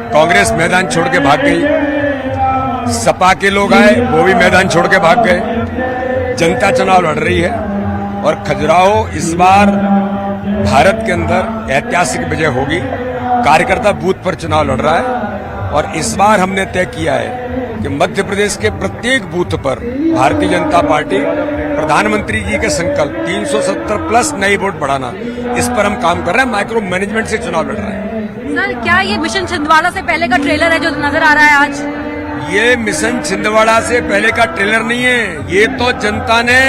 कांग्रेस मैदान छोड़ के भाग गई, सपा के लोग आए वो भी मैदान छोड़ के भाग गए। जनता चुनाव लड़ रही है और खजुराहो इस बार भारत के अंदर ऐतिहासिक विजय होगी। कार्यकर्ता बूथ पर चुनाव लड़ रहा है और इस बार हमने तय किया है कि मध्य प्रदेश के प्रत्येक बूथ पर भारतीय जनता पार्टी प्रधानमंत्री जी के संकल्प 370 प्लस नई वोट बढ़ाना, इस पर हम काम कर रहे हैं। माइक्रो मैनेजमेंट से चुनाव लड़ रहे हैं। सर, क्या ये मिशन छिंदवाड़ा से पहले का ट्रेलर है जो नजर आ रहा है आज? ये मिशन छिंदवाड़ा से पहले का ट्रेलर नहीं है, ये तो जनता ने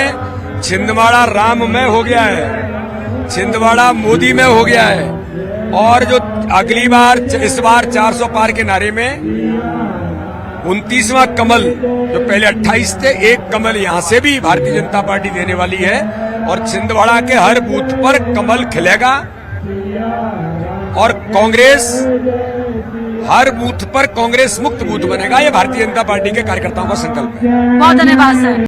छिंदवाड़ा राममय हो गया है, छिंदवाड़ा मोदी में हो गया है। और जो अगली बार इस बार 400 पार के नारे में 29वां कमल, जो पहले 28 थे, एक कमल यहां से भी भारतीय जनता पार्टी देने वाली है और छिंदवाड़ा के हर बूथ पर कमल खिलेगा और कांग्रेस हर बूथ पर कांग्रेस मुक्त बूथ बनेगा। ये भारतीय जनता पार्टी के कार्यकर्ताओं का संकल्प है। बहुत धन्यवाद सर।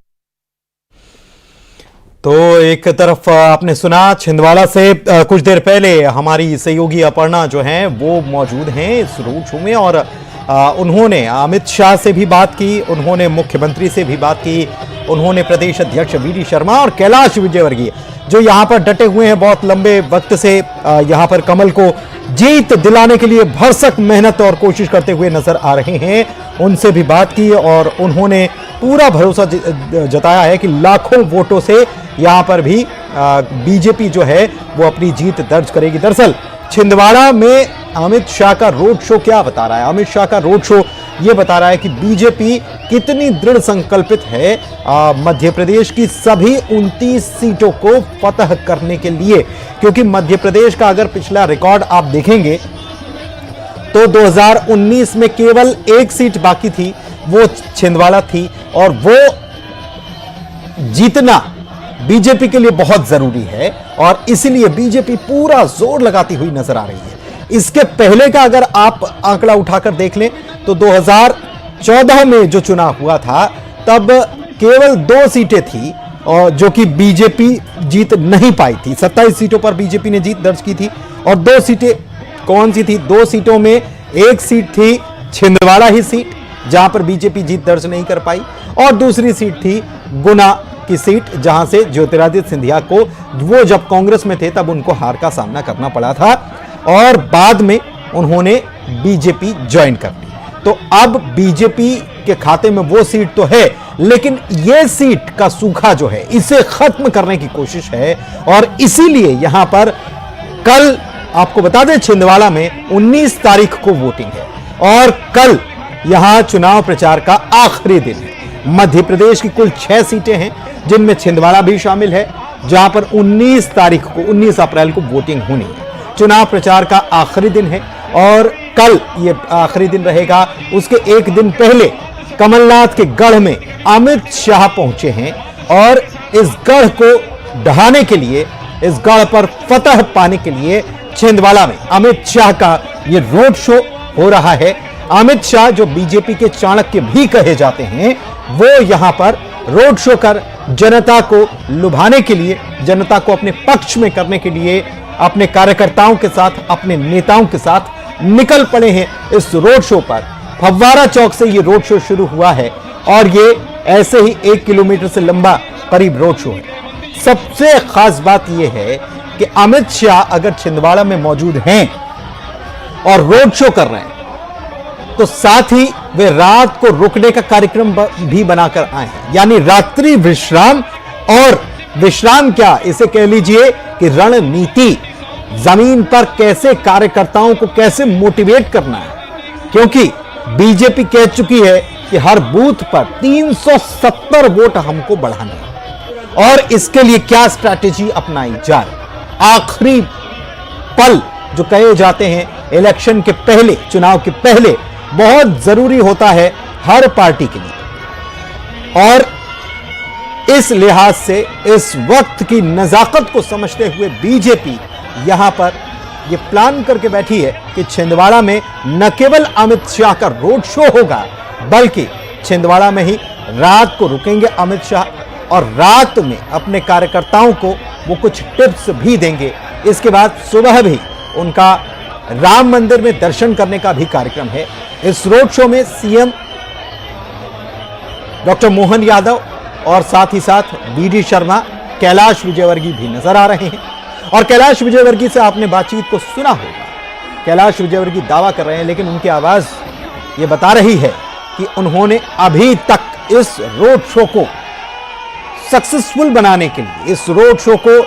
तो एक तरफ आपने सुना छिंदवाड़ा से कुछ देर पहले हमारी सहयोगी अपर्णा जो हैं वो मौजूद हैं इस रोड शो में और उन्होंने अमित शाह से भी बात की, उन्होंने मुख्यमंत्री से भी बात की, उन्होंने प्रदेश अध्यक्ष वीडी शर्मा और कैलाश विजयवर्गीय जो यहां पर डटे हुए हैं बहुत लंबे वक्त से, यहां पर कमल को जीत दिलाने के लिए भरसक मेहनत और कोशिश करते हुए नजर आ रहे हैं, उनसे भी बात की और उन्होंने पूरा भरोसा जताया है कि लाखों वोटों से यहां पर भी बीजेपी जो है वो अपनी जीत दर्ज करेगी। दरअसल छिंदवाड़ा में अमित शाह का रोड शो क्या बता रहा है? अमित शाह का रोड शो ये बता रहा है कि बीजेपी कितनी दृढ़ संकल्पित है मध्य प्रदेश की सभी 29 सीटों को फतह करने के लिए, क्योंकि मध्य प्रदेश का अगर पिछला रिकॉर्ड आप देखेंगे तो 2019 में केवल एक सीट बाकी थी, वो छिंदवाड़ा थी और वो जीतना बीजेपी के लिए बहुत जरूरी है और इसीलिए बीजेपी पूरा जोर लगाती हुई नजर आ रही है। इसके पहले का अगर आप आंकड़ा उठाकर देख लें तो 2014 में जो चुनाव हुआ था तब केवल 2 सीटें थी और जो कि बीजेपी जीत नहीं पाई थी। 27 सीटों पर बीजेपी ने जीत दर्ज की थी और 2 सीटें कौन सी थी? 2 सीटों में एक सीट थी छिंदवाड़ा ही सीट जहां पर बीजेपी जीत दर्ज नहीं कर पाई और दूसरी सीट थी गुना की सीट जहां से ज्योतिरादित्य सिंधिया को, वो जब कांग्रेस में थे तब उनको हार का सामना करना पड़ा था और बाद में उन्होंने बीजेपी ज्वाइन कर ली। तो अब बीजेपी के खाते में वो सीट तो है लेकिन ये सीट का सूखा जो है इसे खत्म करने की कोशिश है और इसीलिए यहां पर कल आपको बता दें छिंदवाड़ा में 19 तारीख को वोटिंग है और कल यहां चुनाव प्रचार का आखिरी दिन है। मध्य प्रदेश की कुल 6 सीटें हैं जिनमें छिंदवाड़ा भी शामिल है जहां पर 19 अप्रैल को वोटिंग होनी है। चुनाव प्रचार का आखिरी दिन है और कल ये आखिरी दिन रहेगा। उसके एक दिन पहले कमलनाथ के गढ़ में अमित शाह पहुंचे हैं और इस गढ़ को ढहाने के लिए, इस गढ़ पर फतह पाने के लिए छिंदवाड़ा में अमित शाह का ये रोड शो हो रहा है। अमित शाह जो बीजेपी के चाणक्य भी कहे जाते हैं वो यहां पर रोड शो कर जनता को लुभाने के लिए, जनता को अपने पक्ष में करने के लिए अपने कार्यकर्ताओं के साथ, अपने नेताओं के साथ निकल पड़े हैं इस रोड शो पर। फव्वारा चौक से ये रोड शो शुरू हुआ है और ये ऐसे ही 1 किलोमीटर से लंबा करीब रोड शो है। सबसे खास बात यह है कि अमित शाह अगर छिंदवाड़ा में मौजूद हैं और रोड शो कर रहे हैं तो साथ ही वे रात को रुकने का कार्यक्रम भी बनाकर आए हैं, यानी रात्रि विश्राम। और विश्राम क्या, इसे कह लीजिए कि रणनीति, जमीन पर कैसे कार्यकर्ताओं को कैसे मोटिवेट करना है, क्योंकि बीजेपी कह चुकी है कि हर बूथ पर 370 वोट हमको बढ़ाना है और इसके लिए क्या स्ट्रैटेजी अपनाई जाए। आखिरी पल जो कहे जाते हैं इलेक्शन के पहले, चुनाव के पहले, बहुत जरूरी होता है हर पार्टी के लिए और इस लिहाज से इस वक्त की नजाकत को समझते हुए बीजेपी यहां पर यह प्लान करके बैठी है कि छिंदवाड़ा में न केवल अमित शाह का रोड शो होगा बल्कि छिंदवाड़ा में ही रात को रुकेंगे अमित शाह और रात में अपने कार्यकर्ताओं को वो कुछ टिप्स भी देंगे। इसके बाद सुबह भी उनका राम मंदिर में दर्शन करने का भी कार्यक्रम है। इस रोड शो में सीएम डॉक्टर मोहन यादव और साथ ही साथ बीडी शर्मा, कैलाश विजयवर्गीय भी नजर आ रहे हैं। और कैलाश विजयवर्गीय से आपने बातचीत को सुना होगा। कैलाश विजयवर्गीय दावा कर रहे हैं, लेकिन उनकी आवाज ये बता रही है कि उन्होंने अभी तक इस रोड शो को सक्सेसफुल बनाने के लिए, इस रोड शो को